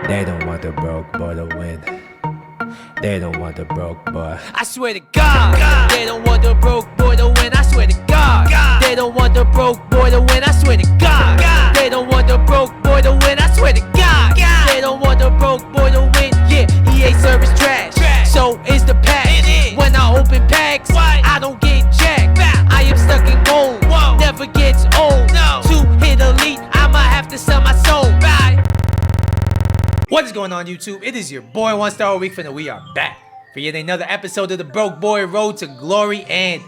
They don't want the broke boy to win. They don't want the broke boy. I swear to God, they don't want the broke boy to win. I swear to God, they don't want the broke boy to win. I swear to God, they don't want the broke boy to win. I swear to God, they don't want the broke boy to win. Yeah, EA service trash. So is the pack. When I open packs, I don't get jacked. I am stuck in gold. Never gets old. To hit elite, I'ma have to sell my soul. What is going on, YouTube? It is your boy 1 Star a Week finna. We are back for yet another episode of the Broke Boy Road to Glory. And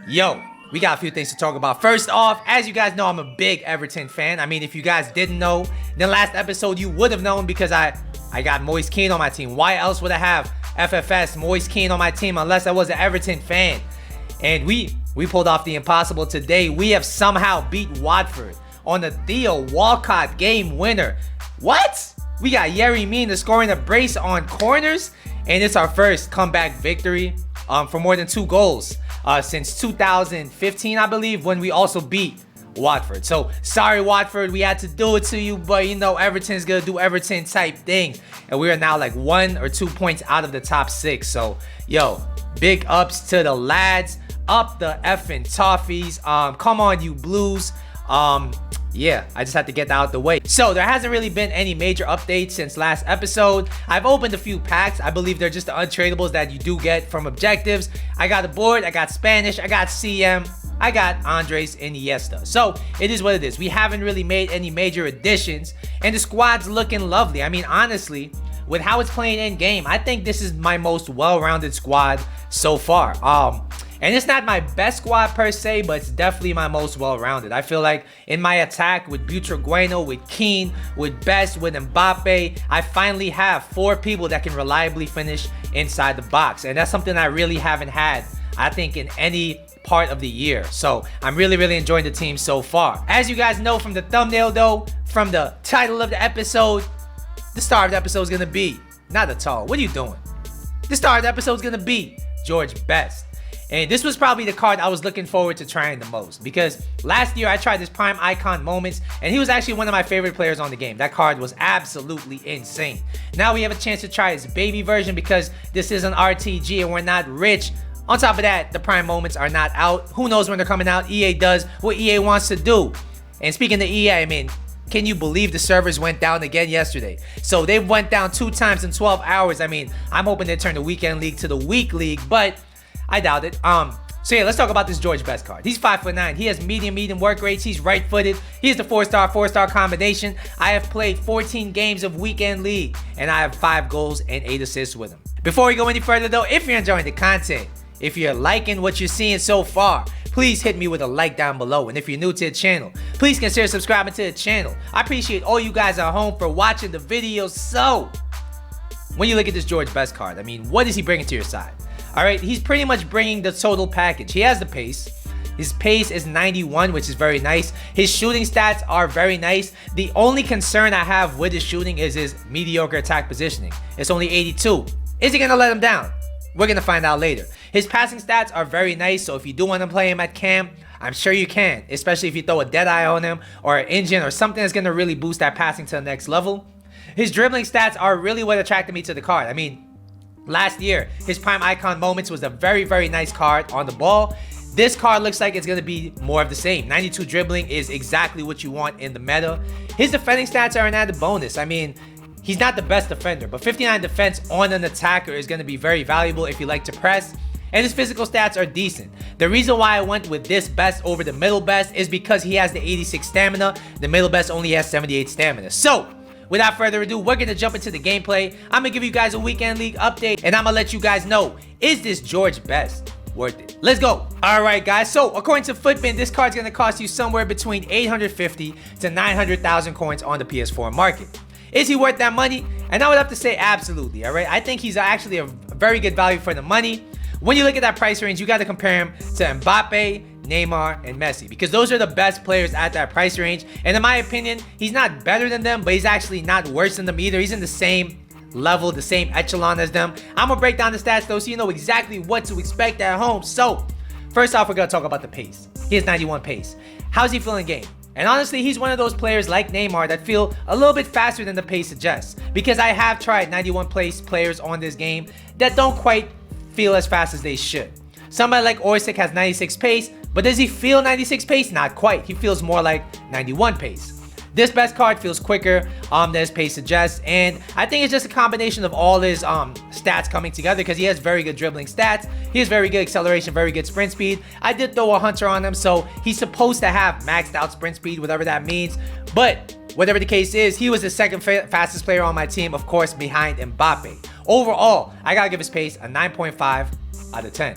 yo, we got a few things to talk about. First off, as you guys know, I'm a big Everton fan. I mean, if you guys didn't know, in the last episode you would have known because I got Moise Kean on my team. Why else would I have FFS Moise Kean on my team unless I was an Everton fan? And we pulled off the impossible today. We have somehow beat Watford on the Theo Walcott game winner. What? We got Yerry Mina scoring a brace on corners, and it's our first comeback victory for more than 2 goals since 2015, I believe, when we also beat Watford. So sorry, Watford, we had to do it to you, but you know Everton's gonna do Everton type thing, and we are now like 1 or 2 points out of the top 6. So yo, big ups to the lads, up the effing Toffees. Come on, you Blues. Yeah, I just had to get that out the way. So there hasn't really been any major updates since last episode. I've opened a few packs. I believe they're just the untradables that you do get from objectives. I got a board, I got Spanish, I got CM, I got Andres Iniesta. So it is what it is. We haven't really made any major additions, and the squad's looking lovely. I mean, honestly, with how it's playing in game, I think this is my most well-rounded squad so far. And it's not my best squad per se, but it's definitely my most well-rounded. I feel like in my attack with Butragueno, with Keane, with Best, with MBAPPE, I finally have 4 people that can reliably finish inside the box. And that's something I really haven't had, I think, in any part of the year. So I'm really enjoying the team so far. As you guys know from the thumbnail though, from the title of the episode, the star of the episode is going to be, not at all, what are you doing? The star of the episode is going to be George Best. And this was probably the card I was looking forward to trying the most, because last year I tried this Prime Icon Moments, and he was actually one of my favorite players on the game. That card was absolutely insane. Now we have a chance to try his baby version because this is an RTG and we're not rich. On top of that, the Prime Moments are not out. Who knows when they're coming out? EA does what EA wants to do. And speaking of EA, I mean, can you believe the servers went down again yesterday? So they went down 2 times in 12 hours. I mean, I'm hoping they turn the weekend league to the week league, but I doubt it. So yeah, let's talk about this George Best card. He's 5'9". He has medium work rates. He's right-footed. He is the 4-star combination. I have played 14 games of weekend league, and I have 5 goals and 8 assists with him. Before we go any further though, if you're enjoying the content, if you're liking what you're seeing so far, please hit me with a like down below. And if you're new to the channel, please consider subscribing to the channel. I appreciate all you guys at home for watching the videos. So when you look at this George Best card, I mean, what is he bringing to your side? All right, he's pretty much bringing the total package. He has the pace. His pace is 91, which is very nice. His shooting stats are very nice. The only concern I have with his shooting is his mediocre attack positioning. It's only 82. Is he gonna let him down? We're gonna find out later. His passing stats are very nice, so if you do want to play him at cam, I'm sure you can, especially if you throw a Deadeye on him or an engine or something that's gonna really boost that passing to the next level. His dribbling stats are really what attracted me to the card. I mean, last year, his Prime Icon Moments was a very nice card on the ball. This card looks like it's going to be more of the same. 92 dribbling is exactly what you want in the meta. His defending stats are an added bonus. I mean, he's not the best defender, but 59 defense on an attacker is going to be very valuable if you like to press. And his physical stats are decent. The reason why I went with this Best over the middle Best is because he has the 86 stamina. The middle Best only has 78 stamina. So without further ado, we're going to jump into the gameplay. I'm going to give you guys a weekend league update, and I'm going to let you guys know, is this George Best worth it? Let's go. All right, guys. So according to Footbin, this card's going to cost you somewhere between 850 to 900,000 coins on the PS4 market. Is he worth that money? And I would have to say absolutely, all right? I think he's actually a very good value for the money. When you look at that price range, you got to compare him to MBAPPE, Neymar, and Messi, because those are the best players at that price range. And in my opinion, he's not better than them, but he's actually not worse than them either. He's in the same level, the same echelon as them. I'm gonna break down the stats though, so you know exactly what to expect at home. So first off, we're gonna talk about the pace. He has 91 pace. How's he feeling game? And honestly, he's one of those players like Neymar that feel a little bit faster than the pace suggests. Because I have tried 91 pace players on this game that don't quite feel as fast as they should. Somebody like Orsic has 96 pace, but does he feel 96 pace? Not quite. He feels more like 91 pace. This best card feels quicker than his pace suggests, and I think it's just a combination of all his stats coming together because he has very good dribbling stats, he has very good acceleration, very good sprint speed. I did throw a hunter on him, so he's supposed to have maxed out sprint speed, whatever that means, but whatever the case is, he was the second fastest player on my team, of course, behind MBAPPE. Overall, I gotta give his pace a 9.5 out of 10.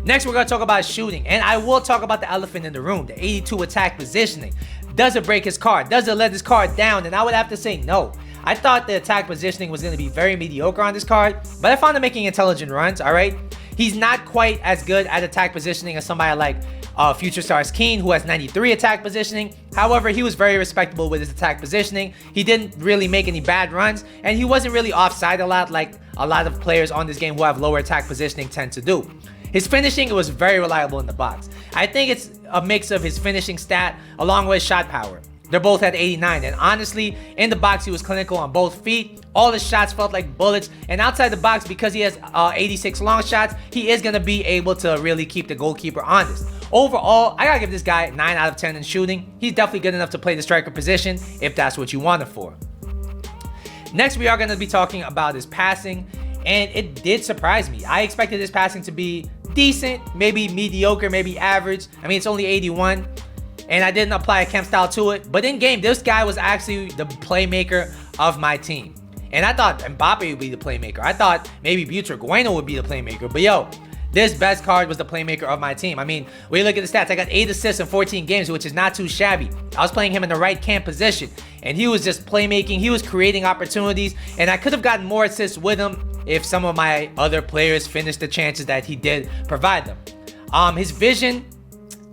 Next, we're going to talk about shooting, and I will talk about the elephant in the room, the 82 attack positioning. Does it break his card? Does it let his card down? And I would have to say no. I thought the attack positioning was going to be very mediocre on this card, but I found him making intelligent runs, all right? He's not quite as good at attack positioning as somebody like Future Stars Keane, who has 93 attack positioning. However, he was very respectable with his attack positioning. He didn't really make any bad runs, and he wasn't really offside a lot like a lot of players on this game who have lower attack positioning tend to do. His finishing was very reliable in the box. I think it's a mix of his finishing stat along with his shot power. They're both at 89, and honestly, in the box, he was clinical on both feet. All his shots felt like bullets, and outside the box, because he has 86 long shots, he is going to be able to really keep the goalkeeper honest. Overall, I gotta give this guy 9 out of 10 in shooting. He's definitely good enough to play the striker position if that's what you want him for. Next, we are going to be talking about his passing, and it did surprise me. I expected his passing to be decent, maybe mediocre, maybe average. I mean, it's only 81, and I didn't apply a chem style to it. But in game, this guy was actually the playmaker of my team. And I thought MBAPPE would be the playmaker. I thought maybe Butragueno would be the playmaker. But yo, this best card was the playmaker of my team. I mean, when you look at the stats, I got 8 assists in 14 games, which is not too shabby. I was playing him in the right camp position, and he was just playmaking. He was creating opportunities, and I could have gotten more assists with him if some of my other players finished the chances that he did provide them. His vision,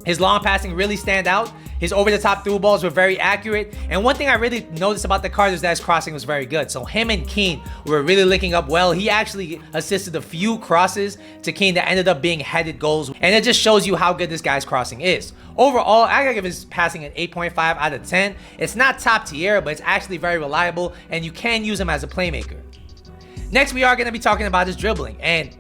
his long passing really stand out. His over-the-top through balls were very accurate. And one thing I really noticed about the card is that his crossing was very good. So him and Keane were really linking up well. He actually assisted a few crosses to Keane that ended up being headed goals. And it just shows you how good this guy's crossing is. Overall, I gotta give his passing an 8.5 out of 10. It's not top tier, but it's actually very reliable, and you can use him as a playmaker. Next, we are going to be talking about his dribbling, and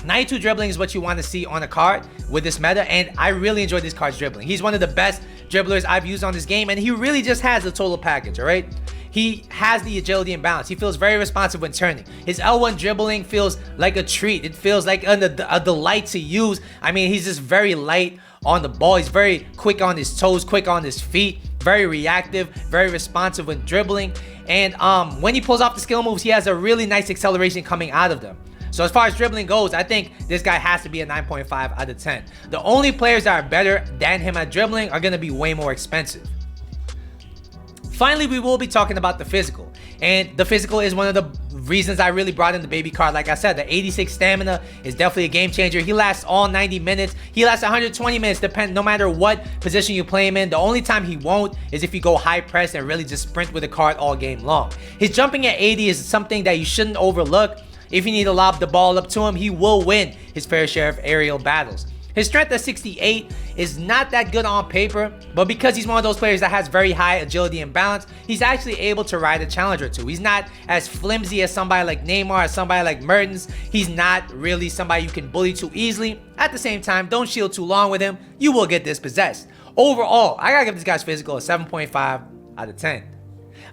92 dribbling is what you want to see on a card with this meta, and I really enjoyed this card's dribbling. He's one of the best dribblers I've used on this game, and he really just has the total package, all right? He has the agility and balance. He feels very responsive when turning. His L1 dribbling feels like a treat. It feels like a delight to use. I mean, he's just very light on the ball. He's very quick on his toes, quick on his feet, very reactive, very responsive when dribbling. And when he pulls off the skill moves, he has a really nice acceleration coming out of them. So as far as dribbling goes, I think this guy has to be a 9.5 out of 10. The only players that are better than him at dribbling are going to be way more expensive. Finally, we will be talking about the physical. And the physical is one of the reasons I really brought in the baby card. Like I said, the 86 stamina is definitely a game changer. He lasts all 90 minutes. He lasts 120 minutes, no matter what position you play him in. The only time he won't is if you go high press and really just sprint with the card all game long. His jumping at 80 is something that you shouldn't overlook. If you need to lob the ball up to him, he will win his fair share of aerial battles. His strength at 68 is not that good on paper, but because he's one of those players that has very high agility and balance, he's actually able to ride a challenge or two. He's not as flimsy as somebody like Neymar, as somebody like Mertens. He's not really somebody you can bully too easily. At the same time, don't shield too long with him. You will get dispossessed. Overall, I gotta give this guy's physical a 7.5 out of 10.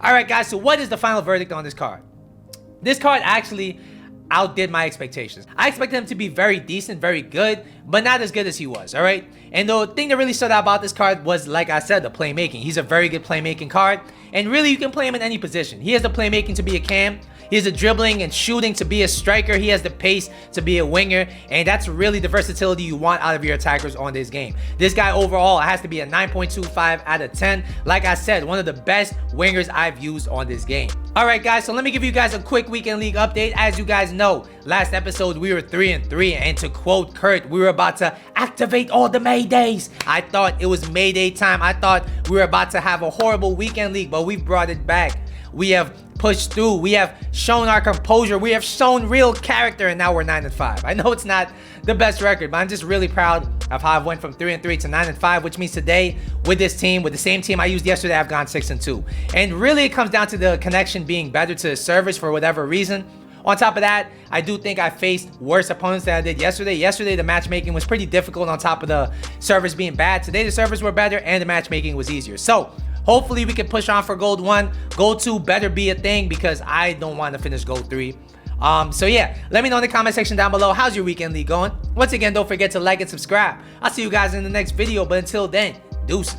All right, guys, so what is the final verdict on this card? This card actually outdid my expectations. I expected him to be very decent, very good, but not as good as he was, all right? And the thing that really stood out about this card was, like I said, the playmaking. He's a very good playmaking card, and really you can play him in any position. He has the playmaking to be a cam. He has the dribbling and shooting to be a striker. He has the pace to be a winger, and that's really the versatility you want out of your attackers on this game. This guy overall has to be a 9.25 out of 10. Like I said, one of the best wingers I've used on this game. All right, guys, so let me give you guys a quick weekend league update. As you guys know, last episode we were 3-3, and to quote Kurt, we were about to activate all the Maydays. I thought it was Mayday time. I thought we were about to have a horrible weekend league, but we've brought it back. We have pushed through. We have shown our composure. We have shown real character, and now we're 9-5. I know it's not the best record, but I'm just really proud of how I went from 3-3 to 9-5, which means today with this team, with the same team I used yesterday, I've gone 6-2. And really it comes down to the connection being better to the servers for whatever reason. On top of that, I do think I faced worse opponents than I did yesterday. Yesterday, the matchmaking was pretty difficult on top of the servers being bad. Today, the servers were better and the matchmaking was easier. So hopefully we can push on for gold 1. Gold 2 better be a thing because I don't want to finish gold 3. So yeah, let me know in the comment section down below, how's your weekend league going? Once again, don't forget to like and subscribe. I'll see you guys in the next video, but until then, deuces.